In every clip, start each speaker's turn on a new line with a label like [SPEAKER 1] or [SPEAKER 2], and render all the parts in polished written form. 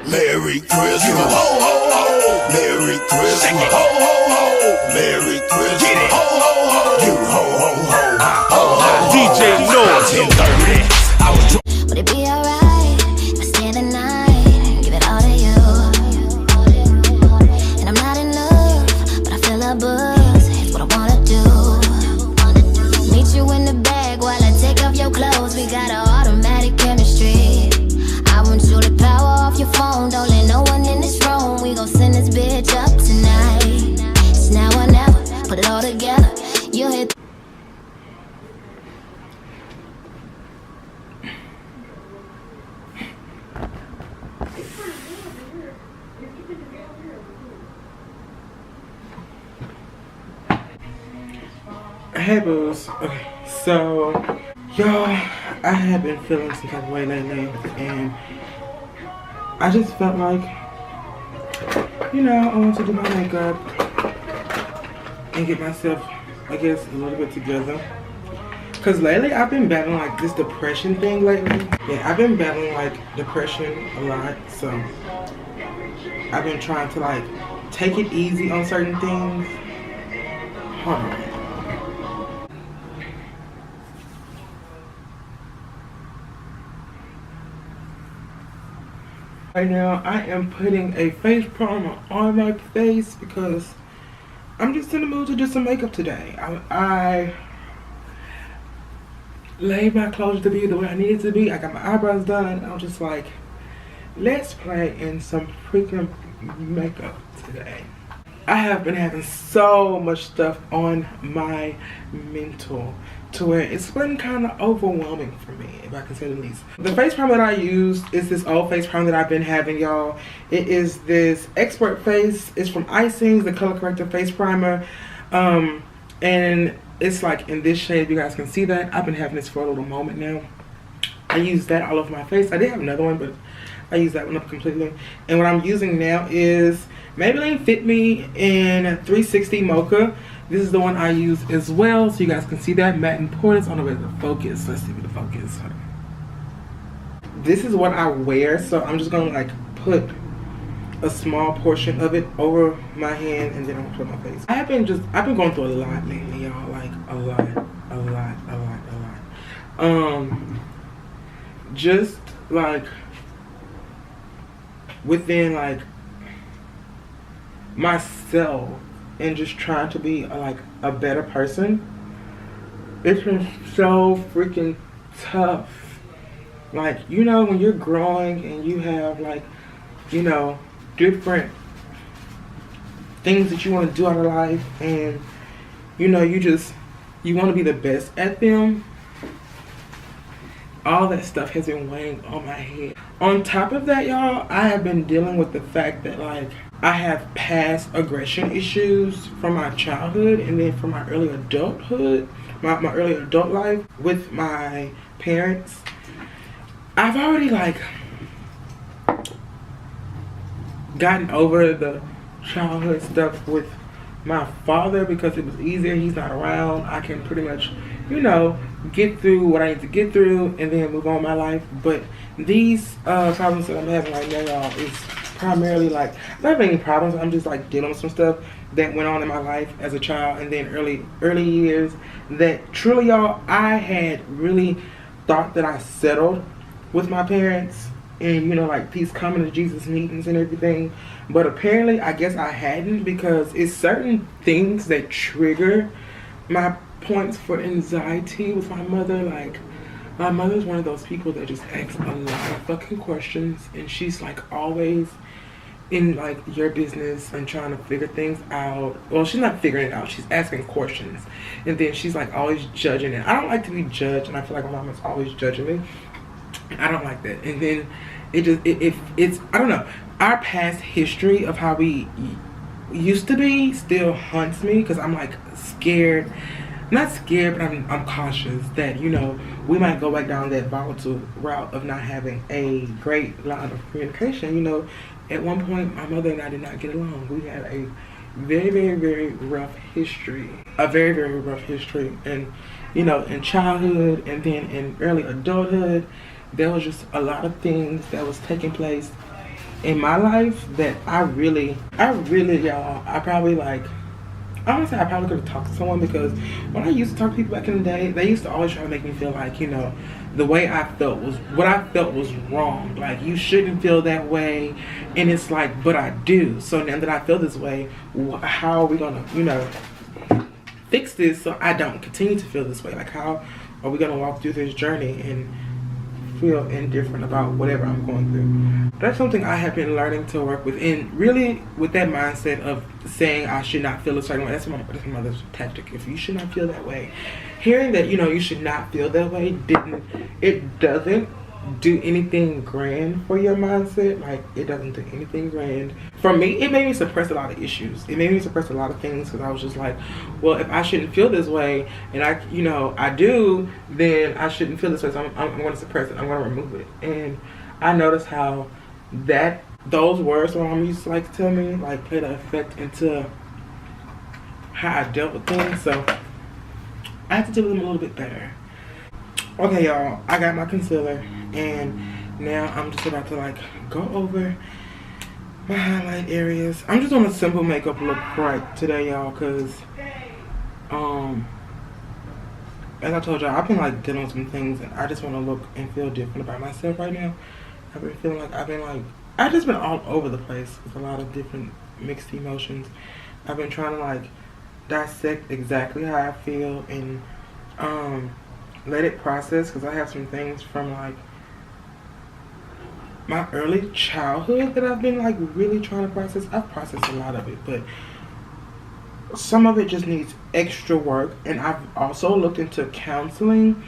[SPEAKER 1] Merry Christmas. Ho, ho, ho. Merry Christmas. Ho, ho, ho. Merry Christmas. Ho, ho, ho. You ho, ho, ho. Ho, ho. DJ Noise. 10:30. I was drunk.
[SPEAKER 2] Would it be alright if I stay the night? Give it all to you. And I'm not in love, but I feel a buzz. It's what I wanna do. Meet you in the bag while I take off your clothes. We got an automatic chemistry. I want you to power off your phone. Don't let no one in this room. We gon' send this bitch up tonight. It's now or never. Put it all together. You hit.
[SPEAKER 3] Hey boos. Okay, so y'all, I have been feeling some kind of way lately, and I just felt like, you know, I want to do my makeup and get myself, I guess, a little bit together. Cause lately I've been battling like this depression thing lately. Yeah, I've been battling like depression a lot, so I've been trying to like take it easy on certain things. Hold on. Right now, I am putting a face primer on my face because I'm just in the mood to do some makeup today. I laid my clothes to be the way I need it to be. I got my eyebrows done. I'm just like, let's play in some freaking makeup today. I have been having so much stuff on my mental to where it's been kind of overwhelming for me, if I can say the least. The face primer that I use is this old face primer that I've been having, y'all. It is this Expert Face. It's from Icings, the color corrector face primer. And it's like in this shade, if you guys can see that. I've been having this for a little moment now. I use that all over my face. I did have another one, but I use that one up completely. And what I'm using now is Maybelline Fit Me in 360 Mocha. This is the one I use as well, so you guys can see that matte and porous. I don't know where the focus. Let's see where the focus. This is what I wear, so I'm just gonna like put a small portion of it over my hand and then I'm gonna put my face. I've been going through a lot lately, y'all. Like a lot. Just like within like myself and just trying to be like a better person. It's been so freaking tough. Like, you know, when you're growing and you have like, you know, different things that you want to do out of life, and you know, you want to be the best at them. All that stuff has been weighing on my head. On top of that, y'all, I have been dealing with the fact that like I have past aggression issues from my childhood and then from my early adulthood, my early adult life with my parents. I've already like gotten over the childhood stuff with my father because it was easier. He's not around. I can pretty much, you know, get through what I need to get through and then move on with my life. But these problems that I'm having right now, y'all, is primarily like, I'm not having any problems. I'm just like dealing with some stuff that went on in my life as a child and then early years that truly, y'all, I had really thought that I settled with my parents and, you know, like these coming to Jesus meetings and everything. But apparently, I guess I hadn't, because it's certain things that trigger my points for anxiety with my mother. Like, my mother's one of those people that just asks a lot of fucking questions, and she's like always in like your business and trying to figure things out. Well, she's not figuring it out, she's asking questions, and then she's like always judging it. I don't like to be judged, and I feel like my mom is always judging me. I don't like that. And then it's I don't know, our past history of how we used to be still haunts me, because I'm like scared, not scared, but I'm cautious that, you know, we might go back down that volatile route of not having a great line of communication. You know, at one point my mother and I did not get along. We had a very rough history, and you know, in childhood and then in early adulthood, there was just a lot of things that was taking place in my life that I really, y'all, I probably like, I don't say I probably could have talked to someone, because when I used to talk to people back in the day, they used to always try to make me feel like, you know, the way I felt was, what I felt was wrong. Like, you shouldn't feel that way. And it's like, but I do. So now that I feel this way, how are we gonna, you know, fix this so I don't continue to feel this way? Like, how are we gonna walk through this journey and feel indifferent about whatever I'm going through? That's something I have been learning to work with, and really with that mindset of saying I should not feel a certain way. That's my mother's tactic. If you should not feel that way, hearing that, you know, you should not feel that way doesn't do anything grand for your mindset. Like, it doesn't do anything grand. For me, it made me suppress a lot of issues. It made me suppress a lot of things, because I was just like, well, if I shouldn't feel this way, and I, you know, I do, then I shouldn't feel this way, so I'm going to suppress it. I'm going to remove it. And I noticed how those words my mom used to like to tell me, like, played an effect into how I dealt with things. So I have to deal with them a little bit better. Okay, y'all, I got my concealer, and now I'm just about to like go over my highlight areas. I'm just on a simple makeup look right today, y'all, because as I told y'all, I've been like dealing with some things, and I just want to look and feel different about myself right now. I've been feeling like I've just been all over the place with a lot of different mixed emotions. I've been trying to like dissect exactly how I feel and let it process, because I have some things from like my early childhood that I've been like really trying to process. I've processed a lot of it, but some of it just needs extra work. And I've also looked into counseling.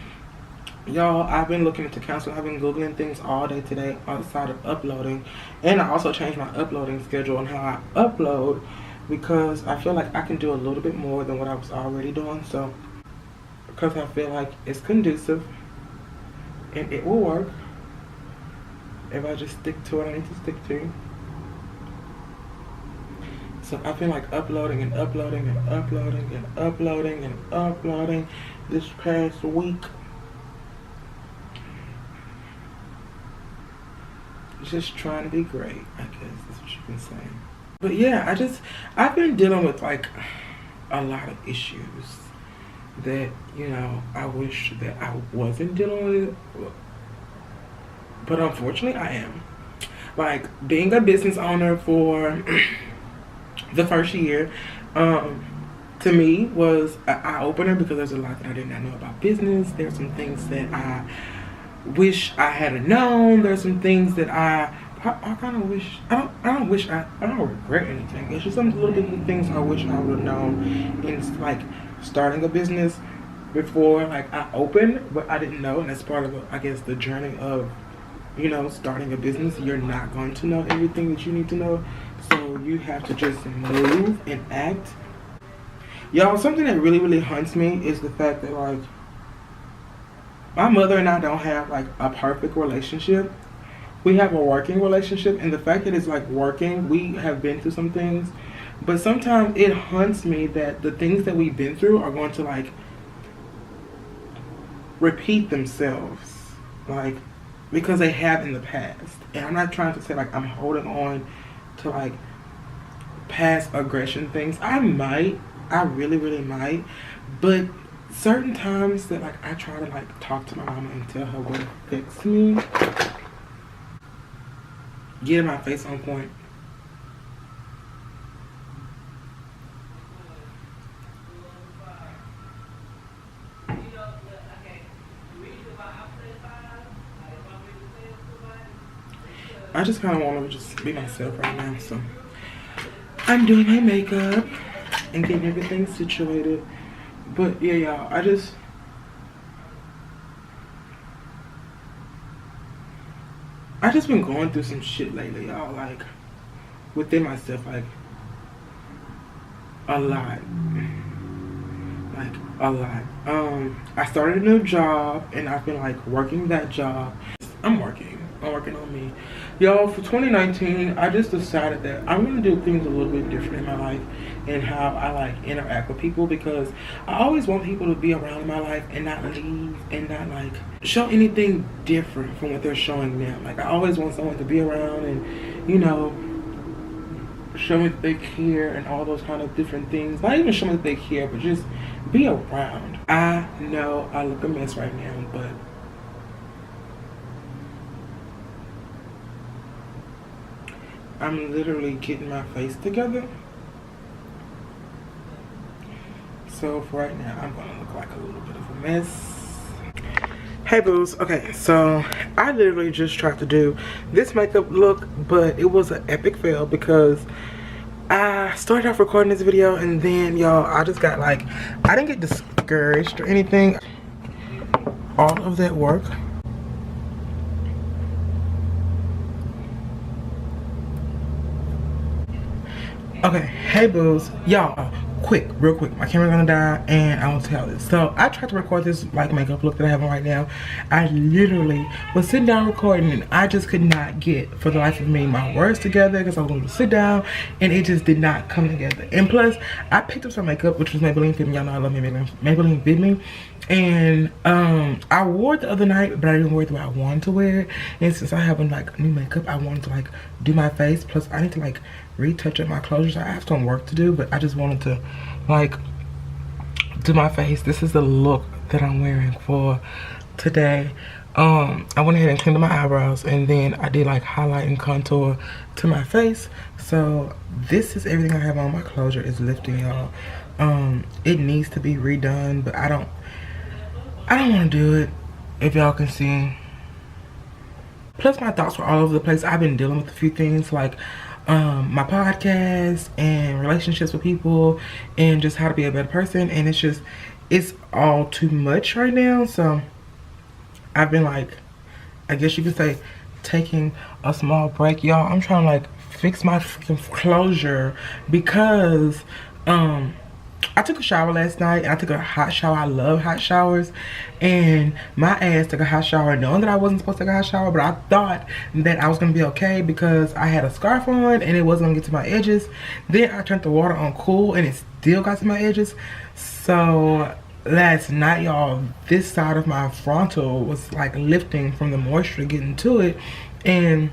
[SPEAKER 3] Y'all, I've been looking into counseling. I've been Googling things all day today outside of uploading. And I also changed my uploading schedule on how I upload, because I feel like I can do a little bit more than what I was already doing. So, because I feel like it's conducive and it will work if I just stick to what I need to stick to. So I've been like uploading and uploading and uploading and uploading and uploading this past week. Just trying to be great, I guess that's what you can say. But yeah, I've been dealing with like a lot of issues that, you know, I wish that I wasn't dealing with, but unfortunately I am. Like, being a business owner for the first year, to me was an eye-opener, because there's a lot that I did not know about business. There's some things that I wish I had known. There's some things that I kind of wish, I don't regret anything. It's just some little bit of things I wish I would have known in like starting a business before like I opened, but I didn't know. And that's part of, I guess, the journey of, you know, starting a business. You're not going to know everything that you need to know, so you have to just move and act. Y'all, something that really haunts me is the fact that like my mother and I don't have like a perfect relationship. We have a working relationship, and the fact that it's like working, we have been through some things, but sometimes it haunts me that the things that we've been through are going to like repeat themselves, like, because they have in the past. And I'm not trying to say like I'm holding on to like past aggression things. I really might, but certain times that like I try to like talk to my mama and tell her what affects me, get my face on point. I just kind of want to just be myself right now, so I'm doing my makeup and getting everything situated. But yeah, y'all, I just been going through some shit lately, y'all, like within myself, like a lot. Like a lot. I started a new job, and I've been like working that job. I'm working on me. Y'all, for 2019, I just decided that I'm gonna do things a little bit different in my life and how I like interact with people, because I always want people to be around in my life and not leave and not like show anything different from what they're showing now. Like, I always want someone to be around and you know, show me that they care and all those kind of different things. Not even show me that they care, but just be around. I know I look a mess right now, but I'm literally getting my face together. So for right now, I'm gonna look like a little bit of a mess. Hey boos, okay, so I literally just tried to do this makeup look, but it was an epic fail because I started off recording this video and then y'all, I just got like, I didn't get discouraged or anything. All of that work. Okay, hey boos, y'all, real quick, my camera's gonna die and I want to tell this. So I tried to record this like makeup look that I have on right now. I literally was sitting down recording and I just could not get for the life of me my words together because I was going to sit down and it just did not come together. And plus I picked up some makeup, which was Maybelline Fit Me. Y'all know I love Maybelline Fit Me. And I wore it the other night, but I didn't wear it the way I wanted to wear it. And since I have like new makeup, I wanted to like do my face. Plus I need to like retouch up my closures. I have some work to do, but I just wanted to like do my face. This is the look that I'm wearing for today. I went ahead and cleaned up my eyebrows and then I did like highlight and contour to my face. So this is everything I have on. My closure is lifting, y'all. It needs to be redone, but I don't want to do it, if y'all can see. Plus my thoughts were all over the place. I've been dealing with a few things like my podcast and relationships with people and just how to be a better person, and it's all too much right now. So I've been like, I guess you could say, taking a small break, y'all. I'm trying to like fix my freaking closure because I took a shower last night and I took a hot shower. I love hot showers, and my ass took a hot shower knowing that I wasn't supposed to take a hot shower, but I thought that I was gonna be okay because I had a scarf on and it wasn't gonna get to my edges. Then I turned the water on cool and it still got to my edges. So last night, y'all, this side of my frontal was like lifting from the moisture getting to it, and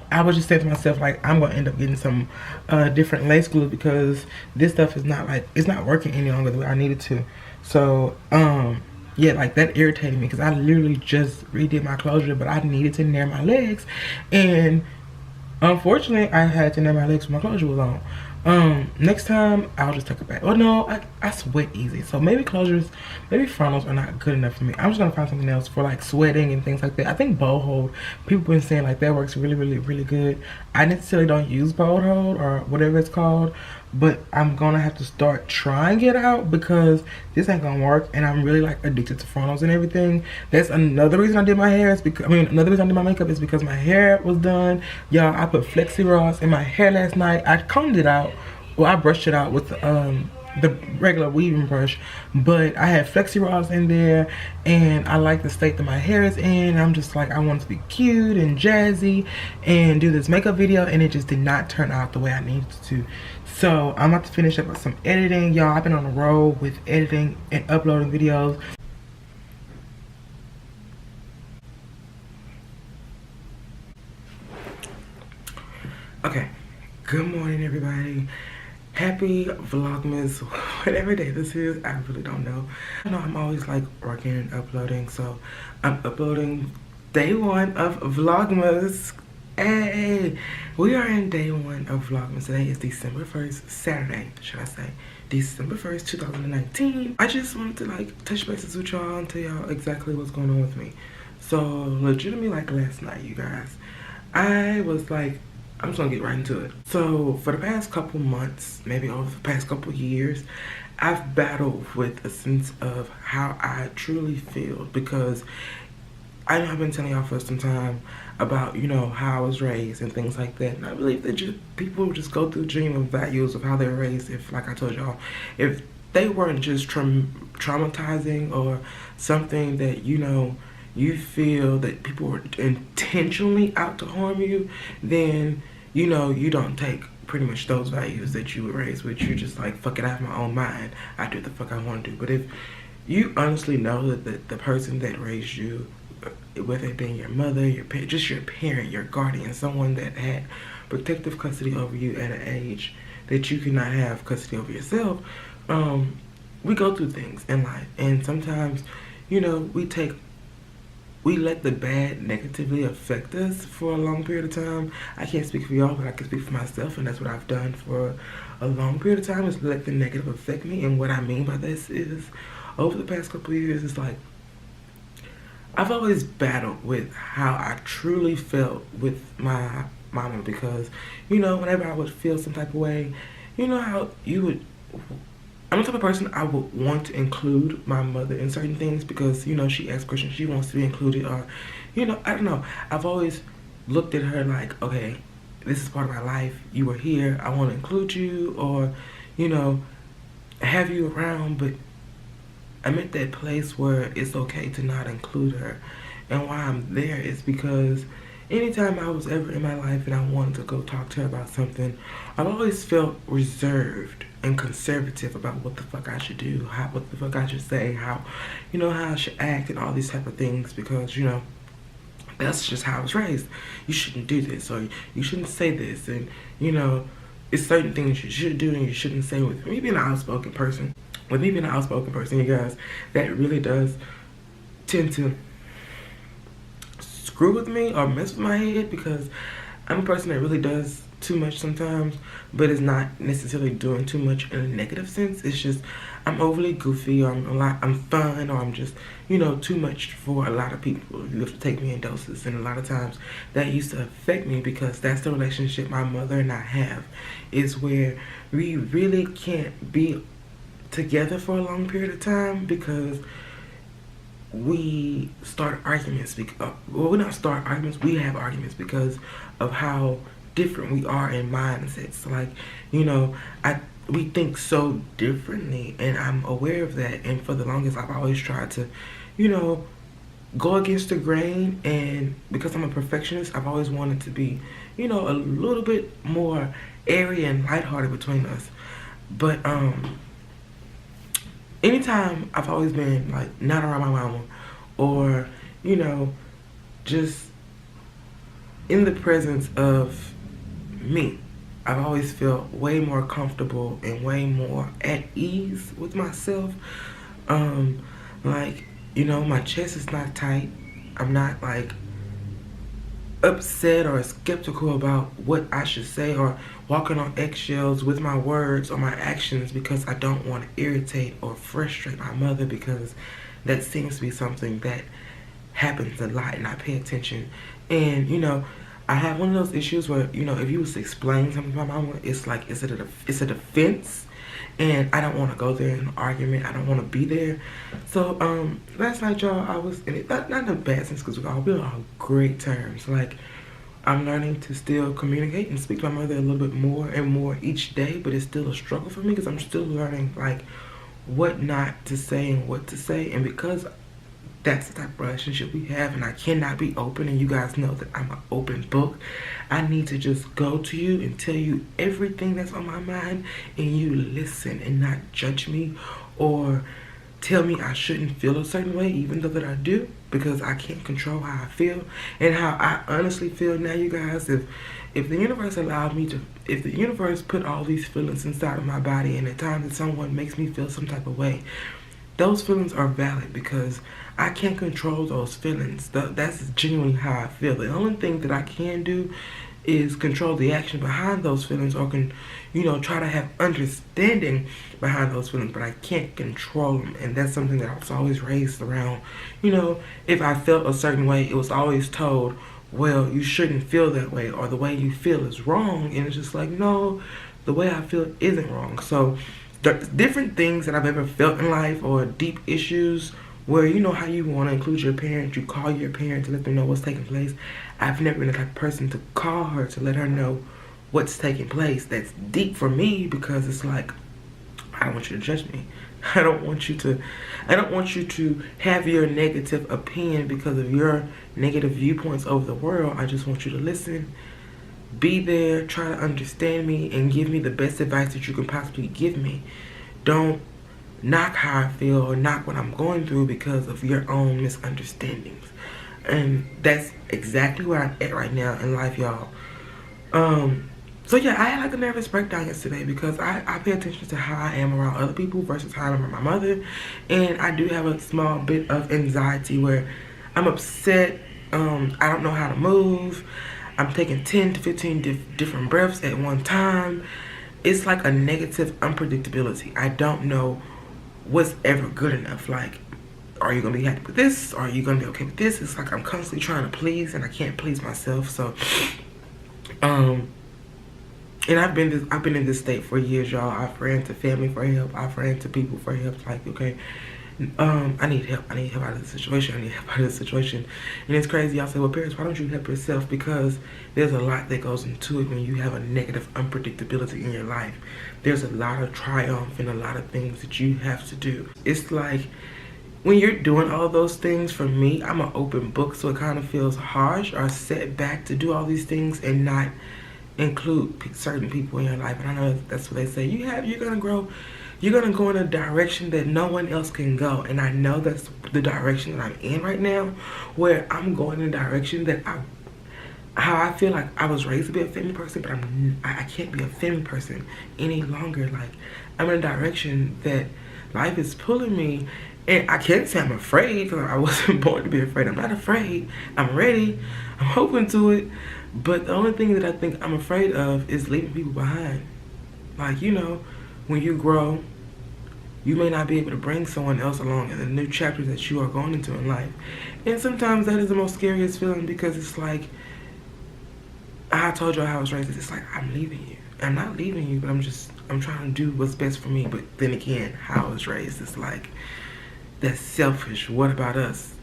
[SPEAKER 3] I was just saying to myself, like, I'm gonna end up getting some different lace glue because this stuff is not like, it's not working any longer the way I needed to. So yeah, like that irritated me because I literally just redid my closure, but I needed to nair my legs, and unfortunately I had to nair my legs when my closure was on. Next time I'll just take it back. Oh no, I sweat easy, so maybe closures, maybe frontals are not good enough for me. I'm just gonna find something else for like sweating and things like that. I think bow hold, people been saying like that works really good. I necessarily don't use bow hold or whatever it's called, but I'm gonna have to start trying it out because this ain't gonna work, and I'm really like addicted to frontals and everything. That's another reason I did my hair, is because another reason I did my makeup is because my hair was done. Y'all, I put Flexi Ross in my hair last night. I combed it out. Well, I brushed it out with the regular weaving brush, but I had Flexi Ross in there, and I like the state that my hair is in. I'm just like, I want it to be cute and jazzy and do this makeup video, and it just did not turn out the way I needed to. So I'm about to finish up with some editing, y'all. I've been on a roll with editing and uploading videos. Okay, good morning everybody. Happy vlogmas, whatever day this is, I really don't know. I know I'm always like working and uploading, so I'm uploading day one of vlogmas. Hey, we are in day one of vlogmas. Today is December 1st, Saturday, should I say. December 1st, 2019. I just wanted to like touch bases with y'all and tell y'all exactly what's going on with me. So legitimately, like last night, you guys, I was like, I'm just gonna get right into it. So for the past couple months, maybe over the past couple years, I've battled with a sense of how I truly feel, because I know I've been telling y'all for some time about, you know, how I was raised and things like that. And I believe that people just go through dream of values of how they were raised. If, like I told y'all, if they weren't just traumatizing or something that, you know, you feel that people were intentionally out to harm you, then, you know, you don't take pretty much those values that you were raised with. You're just like, fuck it, I have my own mind. I do what the fuck I want to do. But if you honestly know that the person that raised you whether it be your mother, your parent, just your parent, your guardian, someone that had protective custody over you at an age that you cannot have custody over yourself. We go through things in life, and sometimes, you know, we let the bad negatively affect us for a long period of time. I can't speak for y'all, but I can speak for myself, and that's what I've done for a long period of time, is let the negative affect me. And what I mean by this is, over the past couple of years, it's like, I've always battled with how I truly felt with my mama, because, you know, whenever I would feel some type of way, you know how you would, I'm the type of person I would want to include my mother in certain things because, you know, she asks questions, she wants to be included, or, you know, I don't know. I've always looked at her like, okay, this is part of my life. You were here. I want to include you, or, you know, have you around. But I'm at that place where it's okay to not include her. And why I'm there is because anytime I was ever in my life and I wanted to go talk to her about something, I've always felt reserved and conservative about what the fuck I should do, what the fuck I should say, how, you know, how I should act and all these type of things, because, you know, that's just how I was raised. You shouldn't do this, or you shouldn't say this, and, you know, it's certain things you should do and you shouldn't say. With me being an outspoken person, you guys, that really does tend to screw with me or mess with my head, because I'm a person that really does too much sometimes, but it's not necessarily doing too much in a negative sense. It's just I'm overly goofy, or I'm fun, or I'm just, you know, too much for a lot of people. You have to take me in doses, and a lot of times that used to affect me, because that's the relationship my mother and I have, is where we really can't be together for a long period of time, because we start arguments. Well, we not start arguments, we have arguments because of how different we are in mindsets. Like, you know, we think so differently, and I'm aware of that. And for the longest, I've always tried to, you know, go against the grain. And because I'm a perfectionist, I've always wanted to be, you know, a little bit more airy and lighthearted between us. But anytime I've always been like not around my mama, or, you know, just in the presence of me, I've always felt way more comfortable and way more at ease with myself. Like, you know, my chest is not tight. I'm not like upset or skeptical about what I should say, or walking on eggshells with my words or my actions, because I don't want to irritate or frustrate my mother, because that seems to be something that happens a lot and I pay attention. And, you know, I have one of those issues where, you know, if you was to explain something to my mama, it's like it's a defense, and I don't want to go there in an argument. I don't want to be there. So last night, y'all, I was in it, not in a bad sense, because we're on great terms. Like, I'm learning to still communicate and speak to my mother a little bit more and more each day, but it's still a struggle for me, because I'm still learning like what not to say and what to say. And because that's the type of relationship we have, and I cannot be open, and you guys know that I'm an open book, I need to just go to you and tell you everything that's on my mind, and you listen and not judge me or tell me I shouldn't feel a certain way, even though that I do, because I can't control how I feel and how I honestly feel. Now, you guys, if the universe allowed me to, if the universe put all these feelings inside of my body, and at times that someone makes me feel some type of way, those feelings are valid, because I can't control those feelings. That's genuinely how I feel. The only thing that I can do is control the action behind those feelings, or you know, try to have understanding behind those feelings, but I can't control them. And that's something that I was always raised around. You know, if I felt a certain way, it was always told, well, you shouldn't feel that way, or the way you feel is wrong. And it's just like, no, the way I feel isn't wrong. So the different things that I've ever felt in life, or deep issues where, you know how you want to include your parent, you call your parent to let them know what's taking place. I've never been the type of person to call her to let her know what's taking place. That's deep for me, because it's like, I don't want you to judge me. I don't want you to have your negative opinion because of your negative viewpoints over the world. I just want you to listen, be there, try to understand me, and give me the best advice that you can possibly give me. Don't knock how I feel or knock what I'm going through because of your own misunderstandings. And that's exactly where I'm at right now in life, y'all. So yeah, I had like a nervous breakdown yesterday because I pay attention to how I am around other people versus how I am around my mother. And I do have a small bit of anxiety where I'm upset. I don't know how to move. I'm taking 10 to 15 different breaths at one time. It's like a negative unpredictability. I don't know what's ever good enough. Like, are you gonna be happy with this? Are you gonna be okay with this? It's like I'm constantly trying to please and I can't please myself. So, and I've been in this state for years, y'all. I've ran to family for help. I've ran to people for help. Like, okay, I need help. I need help out of this situation. I need help out of this situation. And it's crazy. Y'all say, well, parents, why don't you help yourself? Because there's a lot that goes into it when you have a negative unpredictability in your life. There's a lot of triumph and a lot of things that you have to do. It's like when you're doing all those things, for me, I'm an open book, so it kind of feels harsh or set back to do all these things and not include certain people in your life. And I know that's what they say. You're gonna grow. You're gonna go in a direction that no one else can go. And I know that's the direction that I'm in right now, where I'm going in a direction that how I feel like I was raised to be a family person, but I can't be a family person any longer. Like, I'm in a direction that life is pulling me. And I can't say I'm afraid because I wasn't born to be afraid. I'm not afraid. I'm ready. I'm open to it. But the only thing that I think I'm afraid of is leaving people behind. Like, you know, when you grow, you may not be able to bring someone else along in the new chapters that you are going into in life. And sometimes that is the most scariest feeling because it's like, I told you how I was raised. It's like, I'm leaving you. I'm not leaving you, but I'm trying to do what's best for me. But then again, how I was raised, it's like, that's selfish. What about us?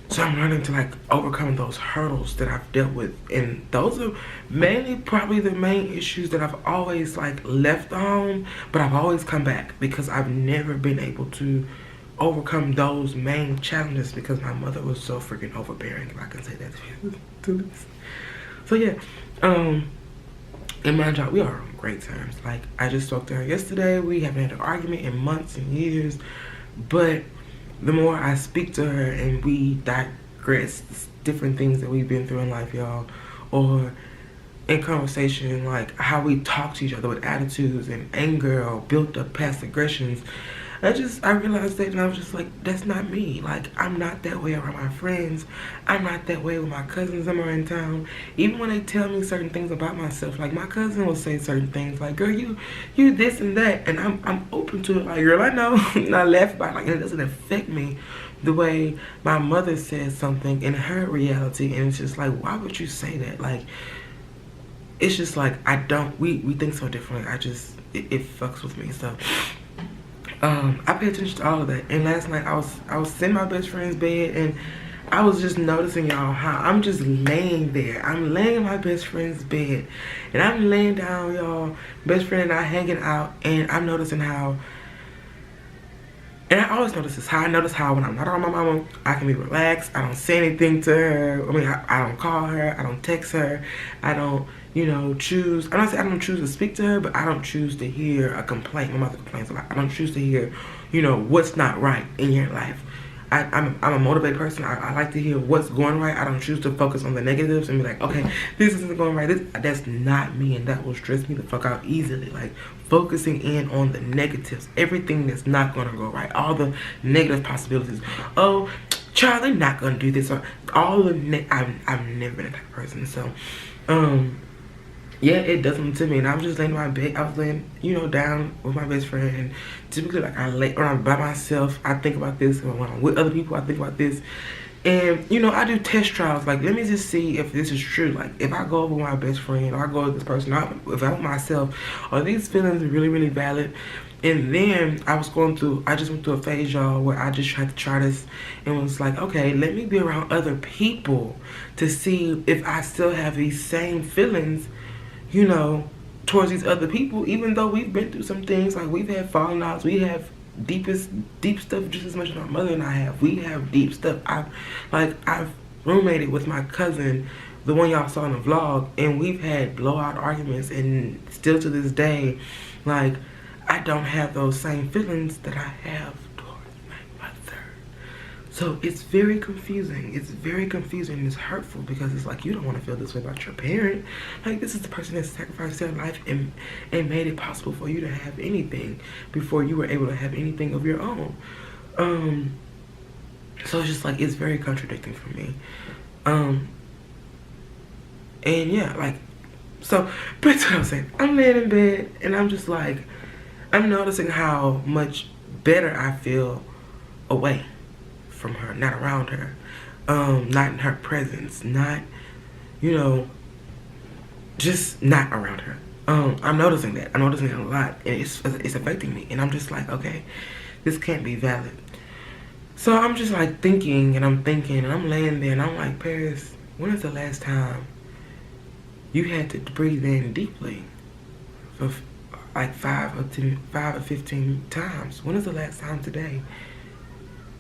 [SPEAKER 3] So I'm learning to like overcome those hurdles that I've dealt with, and those are mainly probably the main issues that I've always like left home, but I've always come back because I've never been able to overcome those main challenges because my mother was so freaking overbearing, if I can say that to this. So yeah, in my job, we are on great terms. Like, I just talked to her yesterday. We haven't had an argument in months and years, but the more I speak to her and we digress different things that we've been through in life, y'all, or in conversation, like how we talk to each other with attitudes and anger or built up past aggressions, I realized that, and I was just like, that's not me. Like, I'm not that way around my friends. I'm not that way with my cousins that are in town. Even when they tell me certain things about myself, like my cousin will say certain things like, girl, you this and that, and I'm open to it. Like, girl, I know. And I laugh about it. Like, it doesn't affect me the way my mother says something in her reality, and it's just like, why would you say that? Like, it's just like, we think so differently. It fucks with me. So I pay attention to all of that. And last night I was in my best friend's bed, and I was just noticing, y'all, how I'm just laying there. I'm laying in my best friend's bed, and I'm laying down, y'all, best friend and I hanging out, and I'm noticing how, and I always notice this, how I notice how when I'm not around my mama, I can be relaxed. I don't say anything to her. I mean, I don't call her. I don't text her. I don't, choose. I don't say I don't choose to speak to her, but I don't choose to hear a complaint. My mother complains a lot. I don't choose to hear, what's not right in your life. I'm a motivated person. I like to hear what's going right. I don't choose to focus on the negatives and be like, okay, this isn't going right. That's not me, and that will stress me the fuck out easily. Like, focusing in on the negatives, everything that's not going to go right, all the negative possibilities. Oh, child, they're not going to do this. Or all the I've never been that type of person. So, yeah, it does something to me. And I was just laying in my bed. I was laying, down with my best friend. And typically, like, when I'm by myself, I think about this. And when I'm with other people, I think about this. And, I do test trials. Like, let me just see if this is true. Like, if I go over with my best friend, or I go with this person, if I'm with myself, are these feelings really, really valid? And then I just went through a phase, y'all, where I just tried to try this and was like, okay, let me be around other people to see if I still have these same feelings, towards these other people, even though we've been through some things. Like, we've had falling outs, we have deep stuff just as much as my mother and I have. We have deep stuff. I've roommated with my cousin, the one y'all saw in the vlog, and we've had blowout arguments, and still to this day, like, I don't have those same feelings that I have towards my mother. So it's very confusing. It's very confusing and it's hurtful because it's like you don't want to feel this way about your parent. Like, this is the person that sacrificed their life and made it possible for you to have anything before you were able to have anything of your own. So it's just like, it's very contradicting for me. And yeah, like, so, but that's what I'm saying. I'm laying in bed and I'm just like, I'm noticing how much better I feel away from her, not around her, not in her presence, not, you know, just not around her. I'm noticing that. I'm noticing it a lot, and it's affecting me. And I'm just like, okay, this can't be valid. So I'm just like thinking, and I'm laying there, and I'm like, Paris, when is the last time you had to breathe in deeply for like 5 or 15 times? When is the last time today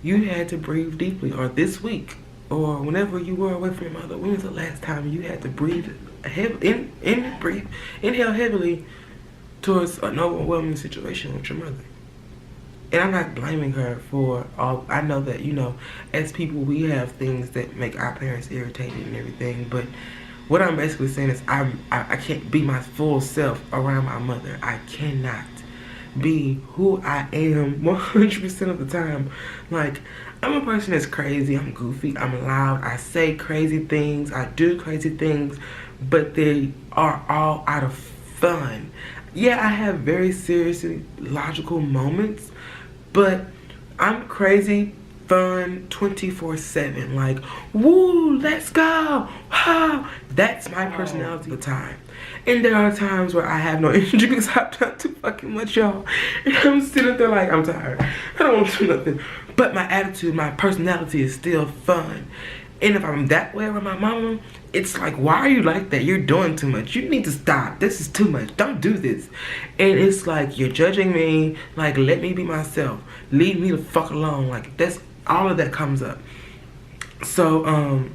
[SPEAKER 3] you had to breathe deeply, or this week, or whenever you were away from your mother? When was the last time you had to breathe inhale heavily towards an overwhelming situation with your mother? And I'm not blaming her for all. I know that, you know, as people, we have things that make our parents irritated and everything, but what I'm basically saying is I can't be my full self around my mother. I cannot be who I am 100% of the time. Like, I'm a person that's crazy, I'm goofy, I'm loud, I say crazy things, I do crazy things, but they are all out of fun. Yeah, I have very seriously logical moments, but I'm crazy, fun, 24/7. Like, woo, let's go, wow. That's my personality all the time. And there are times where I have no energy because I've done too fucking much, y'all. And I'm sitting there like, I'm tired. I don't want to do nothing. But my attitude, my personality is still fun. And if I'm that way with my mama, it's like, why are you like that? You're doing too much. You need to stop. This is too much. Don't do this. And it's like, you're judging me. Like, let me be myself. Leave me the fuck alone. Like, that's all of that comes up. So,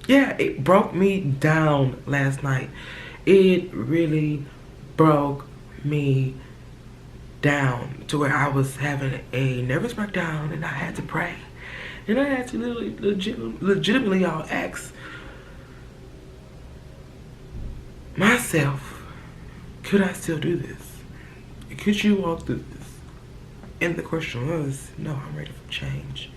[SPEAKER 3] yeah, it broke me down last night. It really broke me down to where I was having a nervous breakdown, and I had to pray. And I had to literally, legitimately, y'all, ask myself, could I still do this? Could you walk through this? And the question was, no, I'm ready for change.